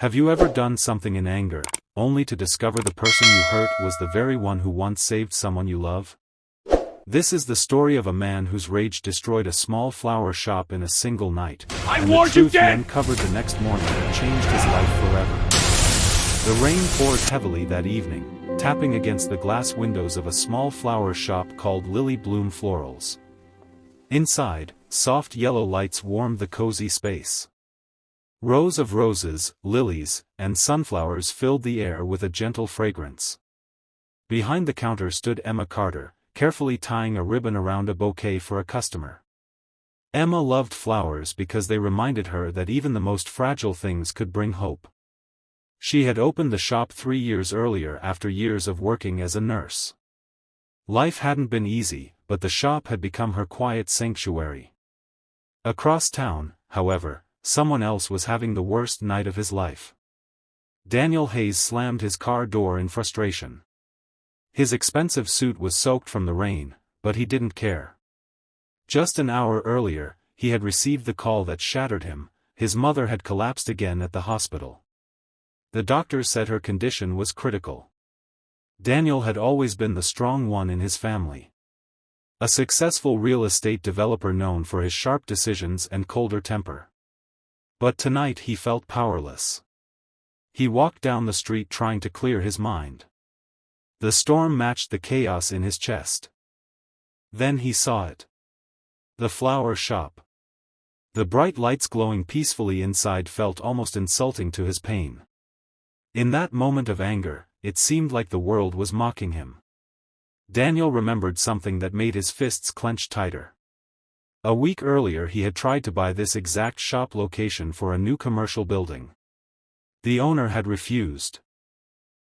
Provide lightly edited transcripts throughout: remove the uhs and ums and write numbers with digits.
Have you ever done something in anger, only to discover the person you hurt was the very one who once saved someone you love? This is the story of a man whose rage destroyed a small flower shop in a single night, and the truth he uncovered the next morning that changed his life forever. The rain poured heavily that evening, tapping against the glass windows of a small flower shop called Lily Bloom Florals. Inside, soft yellow lights warmed the cozy space. Rows of roses, lilies, and sunflowers filled the air with a gentle fragrance. Behind the counter stood Emma Carter, carefully tying a ribbon around a bouquet for a customer. Emma loved flowers because they reminded her that even the most fragile things could bring hope. She had opened the shop 3 years earlier after years of working as a nurse. Life hadn't been easy, but the shop had become her quiet sanctuary. Across town, however, someone else was having the worst night of his life. Daniel Hayes slammed his car door in frustration. His expensive suit was soaked from the rain, but he didn't care. Just an hour earlier, he had received the call that shattered him. His mother had collapsed again at the hospital. The doctors said her condition was critical. Daniel had always been the strong one in his family. A successful real estate developer known for his sharp decisions and colder temper. But tonight he felt powerless. He walked down the street trying to clear his mind. The storm matched the chaos in his chest. Then he saw it. The flower shop. The bright lights glowing peacefully inside felt almost insulting to his pain. In that moment of anger, it seemed like the world was mocking him. Daniel remembered something that made his fists clench tighter. A week earlier he had tried to buy this exact shop location for a new commercial building. The owner had refused.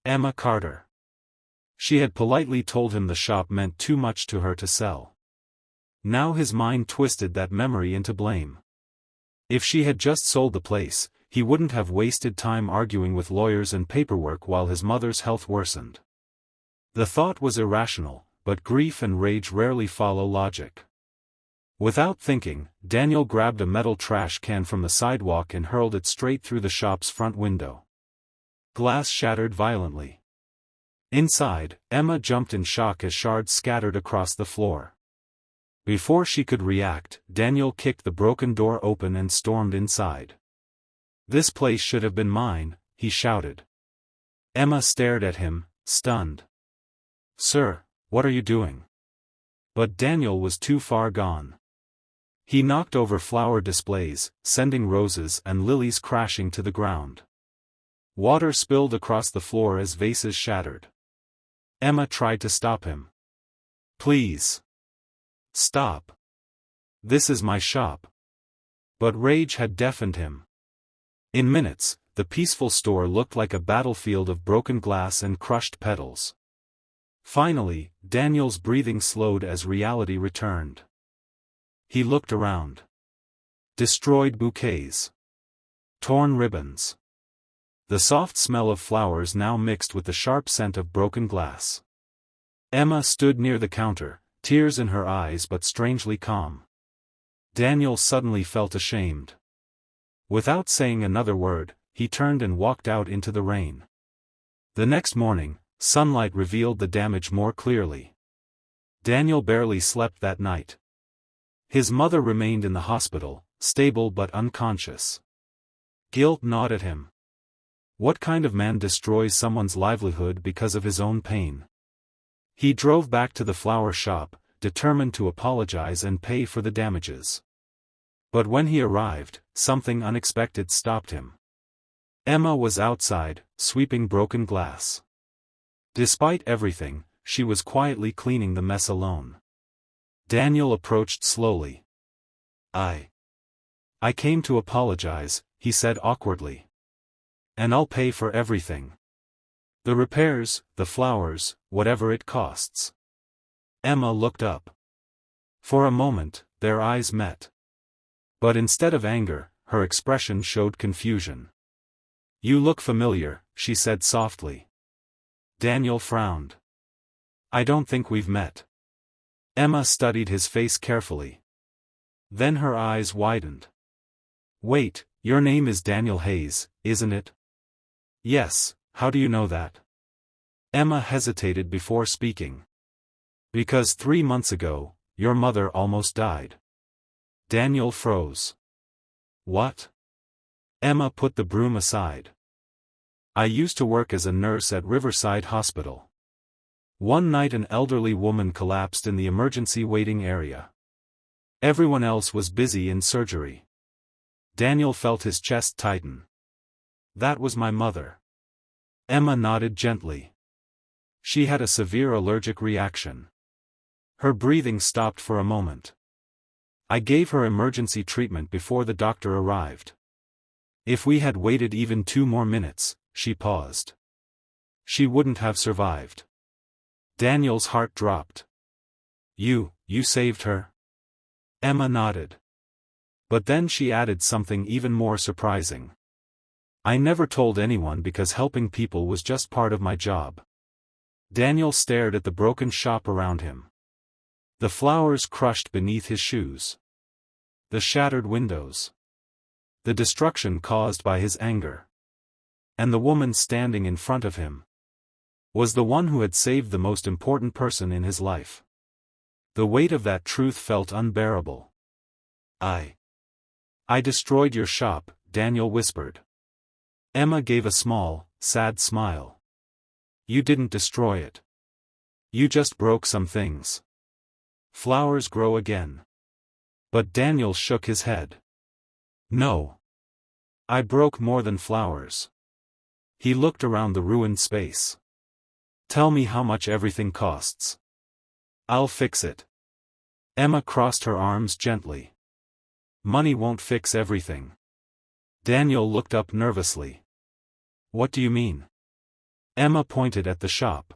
Emma Carter. She had politely told him the shop meant too much to her to sell. Now his mind twisted that memory into blame. If she had just sold the place, he wouldn't have wasted time arguing with lawyers and paperwork while his mother's health worsened. The thought was irrational, but grief and rage rarely follow logic. Without thinking, Daniel grabbed a metal trash can from the sidewalk and hurled it straight through the shop's front window. Glass shattered violently. Inside, Emma jumped in shock as shards scattered across the floor. Before she could react, Daniel kicked the broken door open and stormed inside. "This place should have been mine," he shouted. Emma stared at him, stunned. "Sir, what are you doing?" But Daniel was too far gone. He knocked over flower displays, sending roses and lilies crashing to the ground. Water spilled across the floor as vases shattered. Emma tried to stop him. "Please. Stop. This is my shop." But rage had deafened him. In minutes, the peaceful store looked like a battlefield of broken glass and crushed petals. Finally, Daniel's breathing slowed as reality returned. He looked around. Destroyed bouquets. Torn ribbons. The soft smell of flowers now mixed with the sharp scent of broken glass. Emma stood near the counter, tears in her eyes but strangely calm. Daniel suddenly felt ashamed. Without saying another word, he turned and walked out into the rain. The next morning, sunlight revealed the damage more clearly. Daniel barely slept that night. His mother remained in the hospital, stable but unconscious. Guilt gnawed at him. What kind of man destroys someone's livelihood because of his own pain? He drove back to the flower shop, determined to apologize and pay for the damages. But when he arrived, something unexpected stopped him. Emma was outside, sweeping broken glass. Despite everything, she was quietly cleaning the mess alone. Daniel approached slowly. I came to apologize," he said awkwardly. "And I'll pay for everything. The repairs, the flowers, whatever it costs." Emma looked up. For a moment, their eyes met. But instead of anger, her expression showed confusion. "You look familiar," she said softly. Daniel frowned. "I don't think we've met." Emma studied his face carefully. Then her eyes widened. "Wait, your name is Daniel Hayes, isn't it?" Yes, how do you know that? Emma hesitated before speaking. Because 3 months ago, your mother almost died. Daniel froze. What? Emma put the broom aside. I used to work as a nurse at Riverside Hospital. One night an elderly woman collapsed in the emergency waiting area. Everyone else was busy in surgery. Daniel felt his chest tighten. That was my mother. Emma nodded gently. She had a severe allergic reaction. Her breathing stopped for a moment. I gave her emergency treatment before the doctor arrived. If we had waited even 2 more minutes, she paused. She wouldn't have survived. Daniel's heart dropped. You saved her? Emma nodded. But then she added something even more surprising. I never told anyone because helping people was just part of my job. Daniel stared at the broken shop around him. The flowers crushed beneath his shoes. The shattered windows. The destruction caused by his anger. And the woman standing in front of him was the one who had saved the most important person in his life. The weight of that truth felt unbearable. I destroyed your shop, Daniel whispered. Emma gave a small, sad smile. You didn't destroy it. You just broke some things. Flowers grow again. But Daniel shook his head. No. I broke more than flowers. He looked around the ruined space. Tell me how much everything costs. I'll fix it. Emma crossed her arms gently. Money won't fix everything. Daniel looked up nervously. What do you mean? Emma pointed at the shop.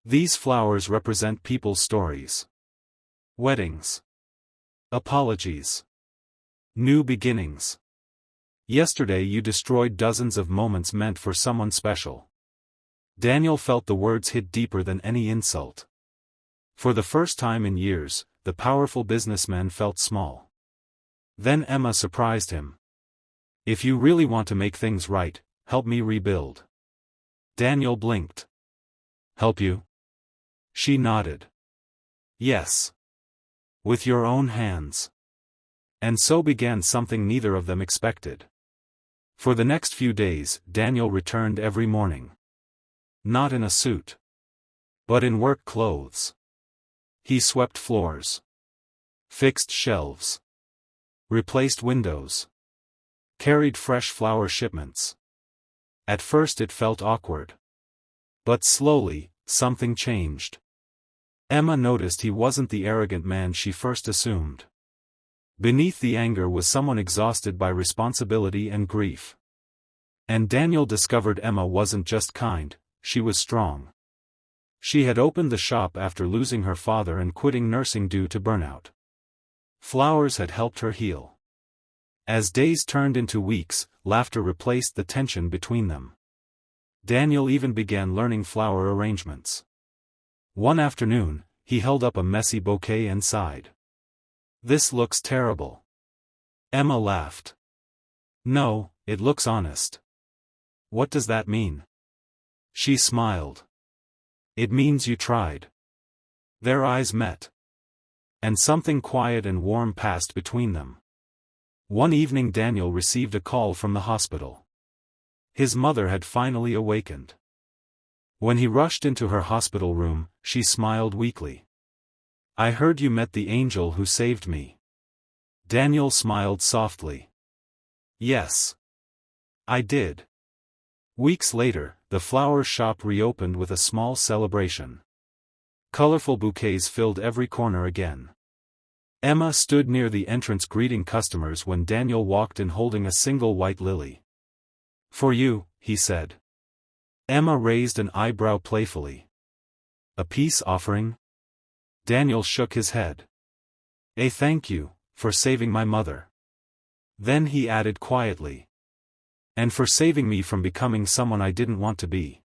These flowers represent people's stories. Weddings. Apologies. New beginnings. Yesterday you destroyed dozens of moments meant for someone special. Daniel felt the words hit deeper than any insult. For the first time in years, the powerful businessman felt small. Then Emma surprised him. If you really want to make things right, help me rebuild. Daniel blinked. Help you? She nodded. Yes. With your own hands. And so began something neither of them expected. For the next few days, Daniel returned every morning. Not in a suit. But in work clothes. He swept floors. Fixed shelves. Replaced windows. Carried fresh flower shipments. At first it felt awkward. But slowly, something changed. Emma noticed he wasn't the arrogant man she first assumed. Beneath the anger was someone exhausted by responsibility and grief. And Daniel discovered Emma wasn't just kind, she was strong. She had opened the shop after losing her father and quitting nursing due to burnout. Flowers had helped her heal. As days turned into weeks, laughter replaced the tension between them. Daniel even began learning flower arrangements. One afternoon, he held up a messy bouquet and sighed. This looks terrible. Emma laughed. No, it looks honest. What does that mean? She smiled. It means you tried. Their eyes met. And something quiet and warm passed between them. One evening Daniel received a call from the hospital. His mother had finally awakened. When he rushed into her hospital room, she smiled weakly. I heard you met the angel who saved me. Daniel smiled softly. Yes. I did. Weeks later, the flower shop reopened with a small celebration. Colorful bouquets filled every corner again. Emma stood near the entrance greeting customers when Daniel walked in holding a single white lily. For you, he said. Emma raised an eyebrow playfully. A peace offering? Daniel shook his head. A thank you, for saving my mother. Then he added quietly. And for saving me from becoming someone I didn't want to be.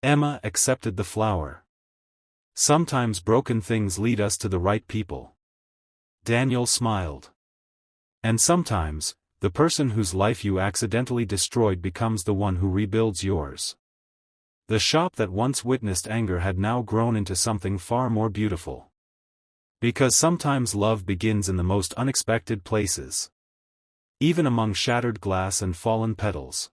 Emma accepted the flower. Sometimes broken things lead us to the right people. Daniel smiled. And sometimes, the person whose life you accidentally destroyed becomes the one who rebuilds yours. The shop that once witnessed anger had now grown into something far more beautiful. Because sometimes love begins in the most unexpected places. Even among shattered glass and fallen petals.